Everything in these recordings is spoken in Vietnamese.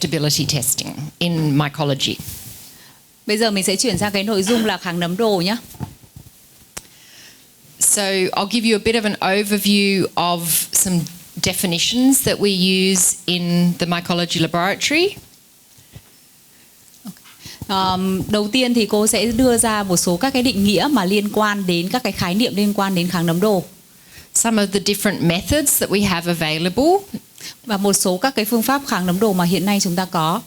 susceptibility testing in mycology. Bây giờ mình sẽ chuyển sang cái nội dung là kháng nấm đồ nhé. So I'll give you a bit of an overview of some definitions that we use in the mycology laboratory. Đầu tiên thì cô sẽ đưa ra một số các cái định nghĩa mà liên quan đến các cái khái niệm liên quan đến kháng nấm đồ. Some of the different methods that we have available. Và một số các cái phương pháp kháng nấm đồ mà hiện nay chúng ta có.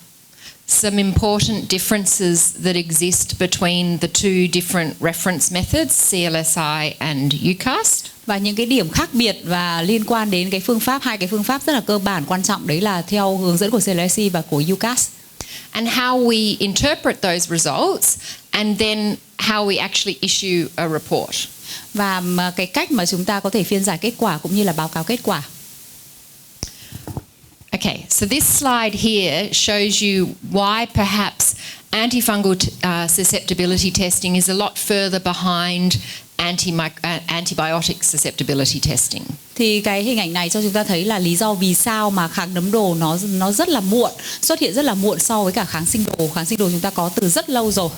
Some important differences that exist between the two different reference methods, CLSI and UCAST. Và những cái điểm khác biệt và liên quan đến cái phương pháp, hai cái phương pháp rất là cơ bản quan trọng đấy là theo hướng dẫn của CLSI và của UCAST. And how we interpret those results and then how we actually issue a report. Và cái cách mà chúng ta có thể phiên giải kết quả cũng như là báo cáo kết quả. Okay, so this slide here shows you why perhaps antifungal susceptibility testing is a lot further behind antibiotic susceptibility testing. Thì cái hình ảnh này cho chúng ta thấy là lý do vì sao mà kháng nấm đồ nó rất là muộn, xuất hiện rất là muộn so với cả kháng sinh đồ. Kháng sinh đồ chúng ta có từ rất lâu rồi.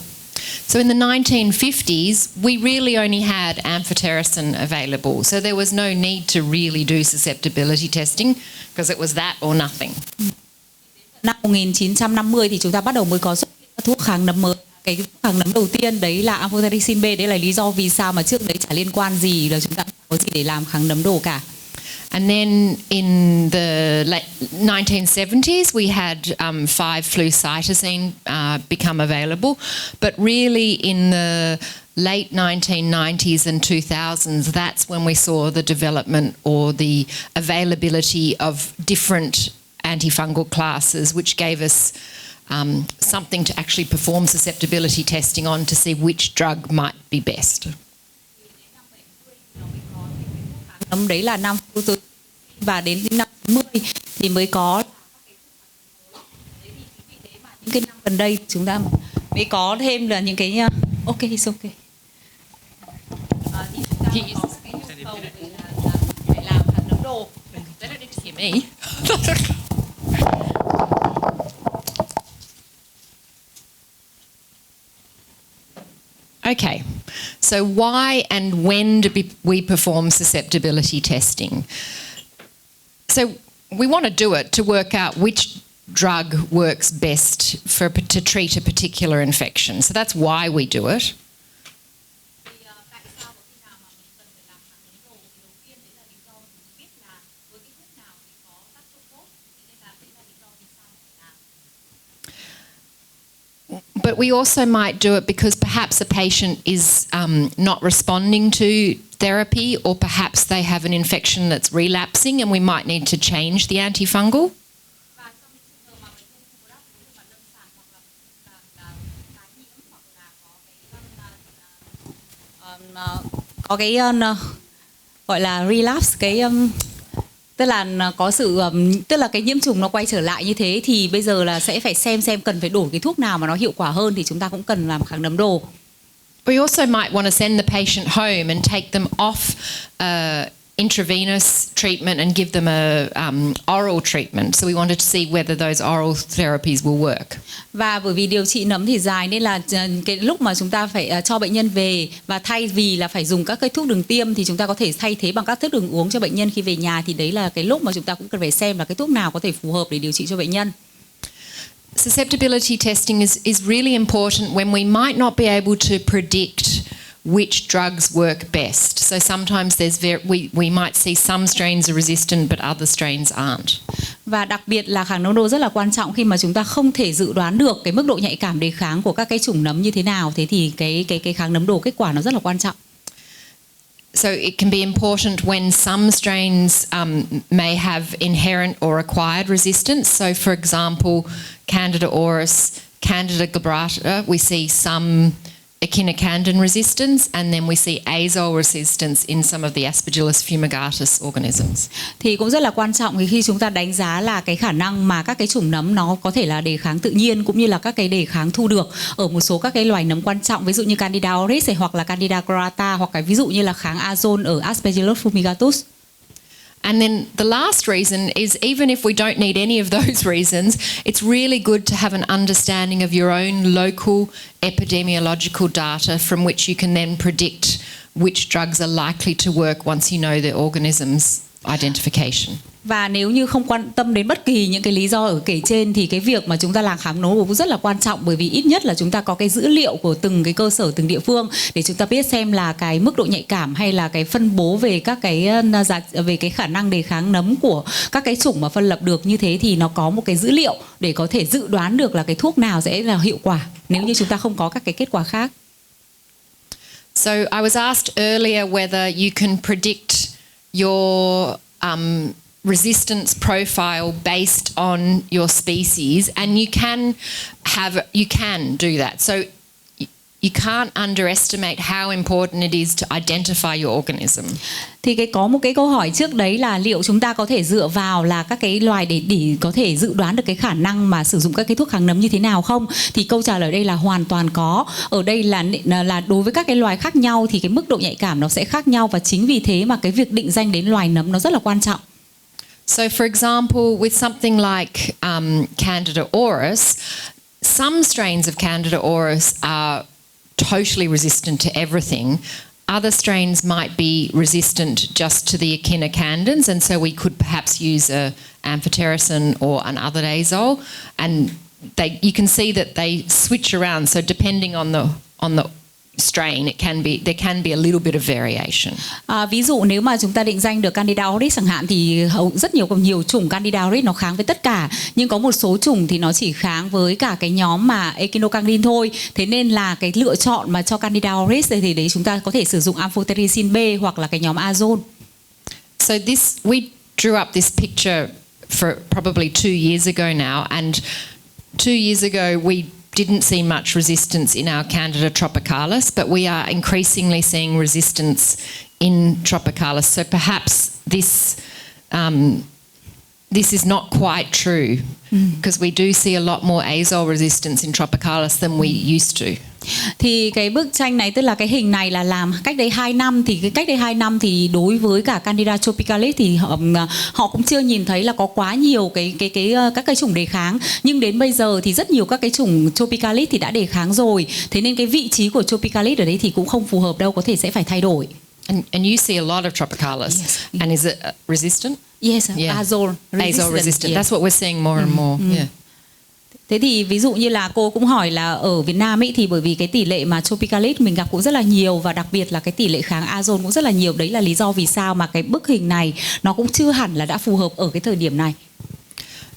So in the 1950s, we really only had amphotericin available. So there was no need to really do susceptibility testing because it was that or nothing. Năm 1950 thì chúng ta bắt đầu mới có xuất hiện thuốc kháng nấm mới. Cái thuốc kháng nấm đầu tiên đấy là amphotericin B, đấy là lý do vì sao mà trước đấy chả liên quan gì là chúng ta không có gì để làm kháng nấm đồ cả. And then in the late 1970s, we had 5-flucytosine become available. But really in the late 1990s and 2000s, that's when we saw the development or the availability of different antifungal classes, which gave us something to actually perform susceptibility testing on to see which drug might be best. Đấy là năm và đến năm 90 thì mới có những cái năm gần đây chúng ta mới có thêm là những cái ok it's okay. Thì chúng ta có cái nhu cầu phải làm kháng nấm đồ. They don't need to hear me. Okay, so why and when do we perform susceptibility testing? So we want to do it to work out which drug works best to treat a particular infection. So that's why we do it. But we also might do it because perhaps a patient is not responding to therapy, or perhaps they have an infection that's relapsing and we might need to change the antifungal. Có cái gọi là relapse, cái tức là có sự tức là cái nhiễm trùng nó quay trở lại như thế thì bây giờ là sẽ phải xem cần phải đổi cái thuốc nào mà nó hiệu quả hơn thì chúng ta cũng cần làm kháng nấm đồ. We also might want to send the patient home and take them off intravenous treatment and give them a oral treatment. So we wanted to see whether those oral therapies will work. Và bởi vì điều trị nấm thì dài nên là cái lúc mà chúng ta phải cho bệnh nhân về, và thay vì là phải dùng các cái thuốc đường tiêm thì chúng ta có thể thay thế bằng các thuốc đường uống cho bệnh nhân khi về nhà, thì đấy là cái lúc mà chúng ta cũng cần phải xem là cái thuốc nào có thể phù hợp để điều trị cho bệnh nhân. Susceptibility testing is really important when we might not be able to predict which drugs work best. So sometimes we might see some strains are resistant but other strains aren't. Và đặc biệt là kháng nấm đồ rất là quan trọng khi mà chúng ta không thể dự đoán được cái mức độ nhạy cảm đề kháng của các cái chủng nấm như thế nào, thế thì cái kháng nấm đồ kết quả nó rất là quan trọng. So it can be important when some strains may have inherent or acquired resistance. So for example, Candida auris, Candida glabrata, we see some echinocandin resistance, and then we see azole resistance in some of the Aspergillus fumigatus organisms. Thì cũng rất là quan trọng khi chúng ta đánh giá là cái khả năng mà các cái chủng nấm nó có thể là đề kháng tự nhiên cũng như là các cái đề kháng thu được ở một số các cái loài nấm quan trọng, ví dụ như Candida auris hoặc là Candida glabrata, hoặc cái ví dụ như là kháng azole ở Aspergillus fumigatus. And then the last reason is even if we don't need any of those reasons, it's really good to have an understanding of your own local epidemiological data from which you can then predict which drugs are likely to work once you know the organism's identification. Và nếu như không quan tâm đến bất kỳ những cái lý do ở kể trên thì cái việc mà chúng ta làm kháng nấm cũng rất là quan trọng, bởi vì ít nhất là chúng ta có cái dữ liệu của từng cái cơ sở, từng địa phương để chúng ta biết xem là cái mức độ nhạy cảm hay là cái phân bố về các cái về cái khả năng đề kháng nấm của các cái chủng mà phân lập được, như thế thì nó có một cái dữ liệu để có thể dự đoán được là cái thuốc nào sẽ là hiệu quả nếu như chúng ta không có các cái kết quả khác. So I was asked earlier whether you can predict your resistance profile based on your species, and you can do that. So you can't underestimate how important it is to identify your organism. Thì có một cái câu hỏi trước đấy là liệu chúng ta có thể dựa vào là các cái loài để có thể dự đoán được cái khả năng mà sử dụng các cái thuốc kháng nấm như thế nào không? Thì câu trả lời đây là hoàn toàn có. Ở đây là đối với các cái loài khác nhau thì cái mức độ nhạy cảm nó sẽ khác nhau, và chính vì thế mà cái việc định danh đến loài nấm nó rất là quan trọng. So, for example, with something like Candida auris, some strains of Candida auris are totally resistant to everything. Other strains might be resistant just to the echinocandins, and so we could perhaps use a amphotericin or an other and you can see that they switch around. So, depending on the strain, there can be a little bit of variation. Ví dụ nếu mà chúng ta định danh được Candida auris chẳng hạn thì rất nhiều chủng Candida auris nó kháng với tất cả, nhưng có một số chủng thì nó chỉ kháng với cả cái nhóm mà echinocandin thôi. Thế nên là cái lựa chọn mà cho Candida auris thì đấy chúng ta có thể sử dụng amphotericin B hoặc là cái nhóm azole. So we drew up this picture for probably 2 years ago now, and 2 years ago we didn't see much resistance in our Candida tropicalis, but we are increasingly seeing resistance in tropicalis. So perhaps this is not quite true, because we do see a lot more azole resistance in tropicalis than we used to. Thì cái bức tranh này, tức là cái hình này là làm cách đây 2 năm, thì cái cách đây 2 năm thì đối với cả Candida tropicalis thì họ cũng chưa nhìn thấy là có quá nhiều các cái chủng đề kháng, nhưng đến bây giờ thì rất nhiều các cái chủng tropicalis thì đã đề kháng rồi. Thế nên cái vị trí của tropicalis ở đấy thì cũng không phù hợp đâu, có thể sẽ phải thay đổi. And you see a lot of tropicalis. Yes. And is it resistant? Yes, yeah. Azole resistant. Yeah. That's what we're seeing more and more. Yeah. Thế thì ví dụ như là cô cũng hỏi là ở Việt Nam ấy thì bởi vì cái tỷ lệ mà tropicalis mình gặp cũng rất là nhiều, và đặc biệt là cái tỷ lệ kháng azole cũng rất là nhiều. Đấy là lý do vì sao mà cái bức hình này nó cũng chưa hẳn là đã phù hợp ở cái thời điểm này.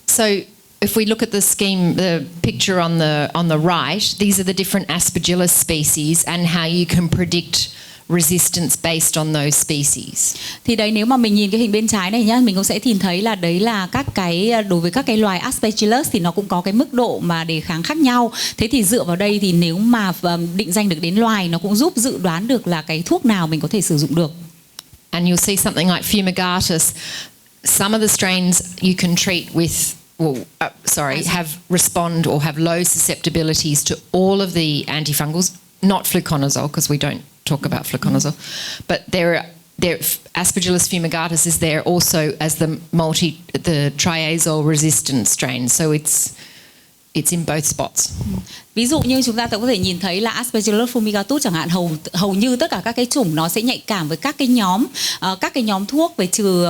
So if we look at the scheme, the picture on the right, these are the different Aspergillus species and how you can predict resistance based on those species. Thì đấy, nếu mà mình nhìn cái hình bên trái này nhá, mình cũng sẽ nhìn thấy là đấy là các cái đối với các cái loài Aspergillus thì nó cũng có cái mức độ mà đề kháng khác nhau. Thế thì dựa vào đây thì nếu mà định danh được đến loài, nó cũng giúp dự đoán được là cái thuốc nào mình có thể sử dụng được. And you'll see something like Fumigatus. Some of the strains you can treat with have respond or have low susceptibilities to all of the antifungals, not fluconazole, because we don't talk about fluconazole, but there Aspergillus fumigatus is there also as the triazole resistant strain, so it's in both spots. Ví dụ như chúng ta có thể nhìn thấy là Aspergillus fumigatus chẳng hạn, hầu như tất cả các cái chủng nó sẽ nhạy cảm với các cái nhóm thuốc, về trừ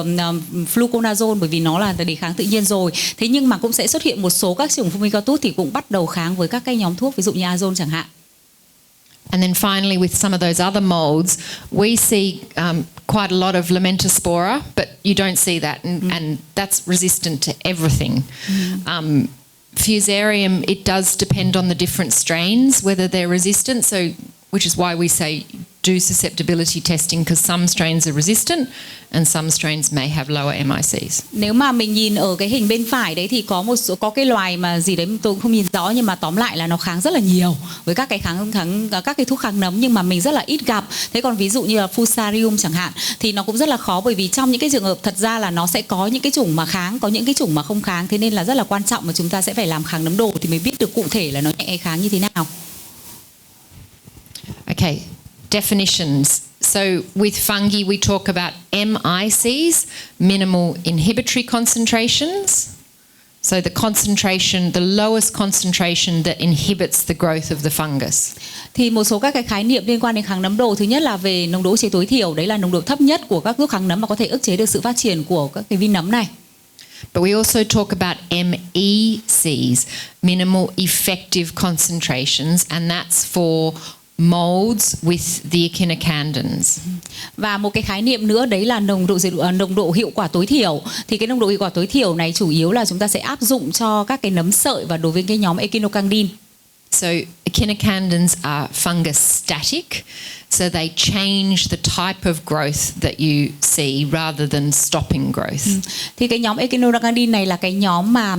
fluconazole bởi vì nó là đề kháng tự nhiên rồi. Thế nhưng mà cũng sẽ xuất hiện một số các chủng fumigatus thì cũng bắt đầu kháng với các cái nhóm thuốc, ví dụ như azole chẳng hạn. And then finally, with some of those other molds, we see quite a lot of Lamentaspora, but you don't see that, and that's resistant to everything. Fusarium, it does depend on the different strains whether they're resistant, so which is why we say do susceptibility testing, because some strains are resistant and some strains may have lower MICs. Nếu mà mình nhìn ở cái hình bên phải đấy thì có cái loài mà gì đấy tôi cũng không nhìn rõ, nhưng mà tóm lại là nó kháng rất là nhiều với các cái các cái thuốc kháng nấm, nhưng mà mình rất là ít gặp. Thế còn ví dụ như là Fusarium chẳng hạn thì nó cũng rất là khó, bởi vì trong những cái trường hợp thật ra là nó sẽ có những cái chủng mà kháng, có những cái chủng mà không kháng, thế nên là rất là quan trọng mà chúng ta sẽ phải làm kháng nấm đồ thì mới biết được cụ thể là nó nhẹ kháng như thế nào. Okay, definitions. So with fungi, we talk about MICs, minimal inhibitory concentrations. So the concentration, the lowest concentration that inhibits the growth of the fungus. Thì một số các cái khái niệm liên quan đến kháng nấm đồ, thứ nhất là về nồng độ ức chế tối thiểu, đấy là nồng độ thấp nhất của các thuốc kháng nấm mà có thể ức chế được sự phát triển của các cái vi nấm này. But we also talk about MECs, minimal effective concentrations, and that's for molds with the echinocandins. Và một cái khái niệm nữa đấy là nồng độ hiệu quả tối thiểu. Thì cái nồng độ hiệu quả tối thiểu này chủ yếu là chúng ta sẽ áp dụng cho các cái nấm sợi và đối với cái nhóm echinocandin. So echinocandins are fungus static, so they change the type of growth that you see rather than stopping growth. Thì cái nhóm echinocandin này là cái nhóm mà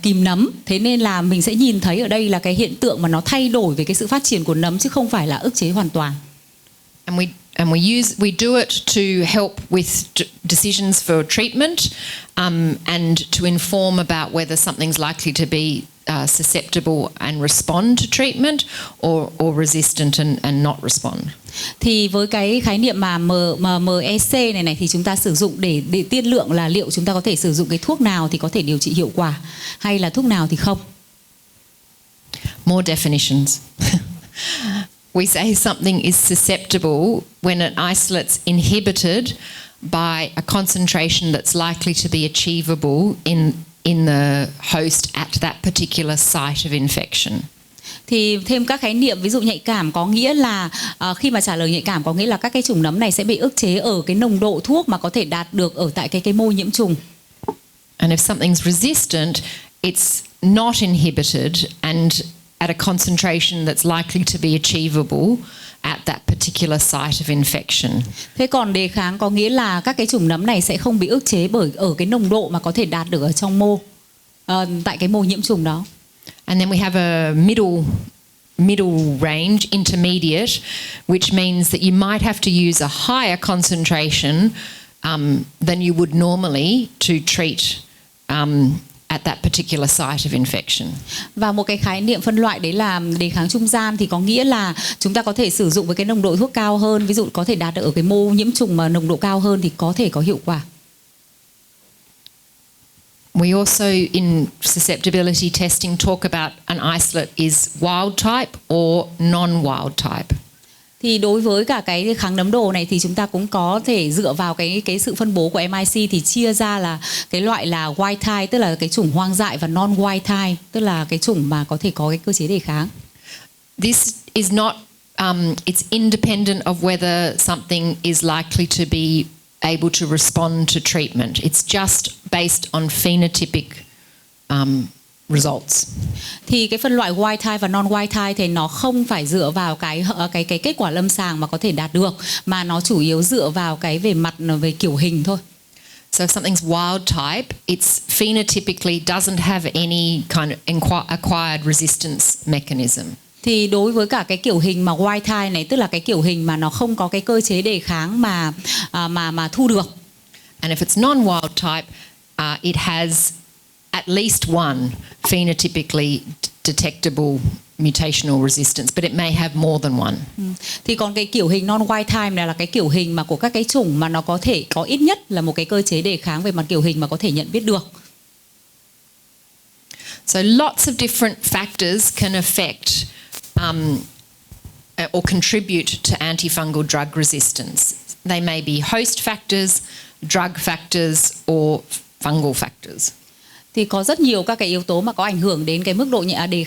kìm nấm, thế nên là mình sẽ nhìn thấy ở đây là cái hiện tượng mà nó thay đổi về cái sự phát triển của nấm chứ không phải là ức chế hoàn toàn. And we do it to help with decisions for treatment, and to inform about whether something's likely to be susceptible and respond to treatment, or resistant and not respond. Thì với cái khái niệm mà MEC này thì chúng ta sử dụng để tiên lượng là liệu chúng ta có thể sử dụng cái thuốc nào thì có thể điều trị hiệu quả hay là thuốc nào thì không. More definitions. We say something is susceptible when an isolate's inhibited by a concentration that's likely to be achievable in the host at that particular site of infection. Thì thêm các khái niệm, ví dụ nhạy cảm có nghĩa là khi mà trả lời nhạy cảm có nghĩa là các cái chủng nấm này sẽ bị ức chế ở cái nồng độ thuốc mà có thể đạt được ở tại cái mô nhiễm trùng. And if something's resistant, it's not inhibited and at a concentration that's likely to be achievable at that particular site of infection. Thế còn đề kháng có nghĩa là các cái chủng nấm này sẽ không bị ức chế bởi ở cái nồng độ mà có thể đạt được ở trong tại cái mô nhiễm trùng đó. And then we have a middle range, intermediate, which means that you might have to use a higher concentration than you would normally to treat at that particular site of infection. Và một cái khái niệm phân loại đấy là đề kháng trung gian, thì có nghĩa là chúng ta có thể sử dụng với cái nồng độ thuốc cao hơn, ví dụ có thể đạt được ở cái mô nhiễm trùng mà nồng độ cao hơn thì có thể có hiệu quả. We also in susceptibility testing talk about an isolate is wild type or non-wild type. Thì đối với cả cái kháng nấm đồ này thì chúng ta cũng có thể dựa vào cái sự phân bố của MIC thì chia ra là cái loại là wild type, tức là cái chủng hoang dại, và non-wild type, tức là cái chủng mà có thể có cái cơ chế đề kháng. This is not it's independent of whether something is likely to be able to respond to treatment. It's just based on phenotypic results. Thì cái phân loại wild type và non-wild type thì nó không phải dựa vào cái kết quả lâm sàng mà có thể đạt được, mà nó chủ yếu dựa vào cái về mặt về kiểu hình thôi. So if something's wild type, it's phenotypically doesn't have any kind of acquired resistance mechanism. Thì đối với cả cái kiểu hình mà wild type này, tức là cái kiểu hình mà nó không có cái cơ chế đề kháng mà thu được. And if it's non-wild type, it has at least one phenotypically detectable mutational resistance, but it may have more than one. Thì còn cái kiểu hình non-wild type này là cái kiểu hình mà của các cái chủng mà nó có thể có ít nhất là một cái cơ chế đề kháng về mặt kiểu hình mà có thể nhận biết được. So lots of different factors can affect or contribute to antifungal drug resistance. They may be host factors, drug factors, or fungal factors. Thì có rất nhiều các cái yếu tố mà có ảnh hưởng đến cái mức độ đề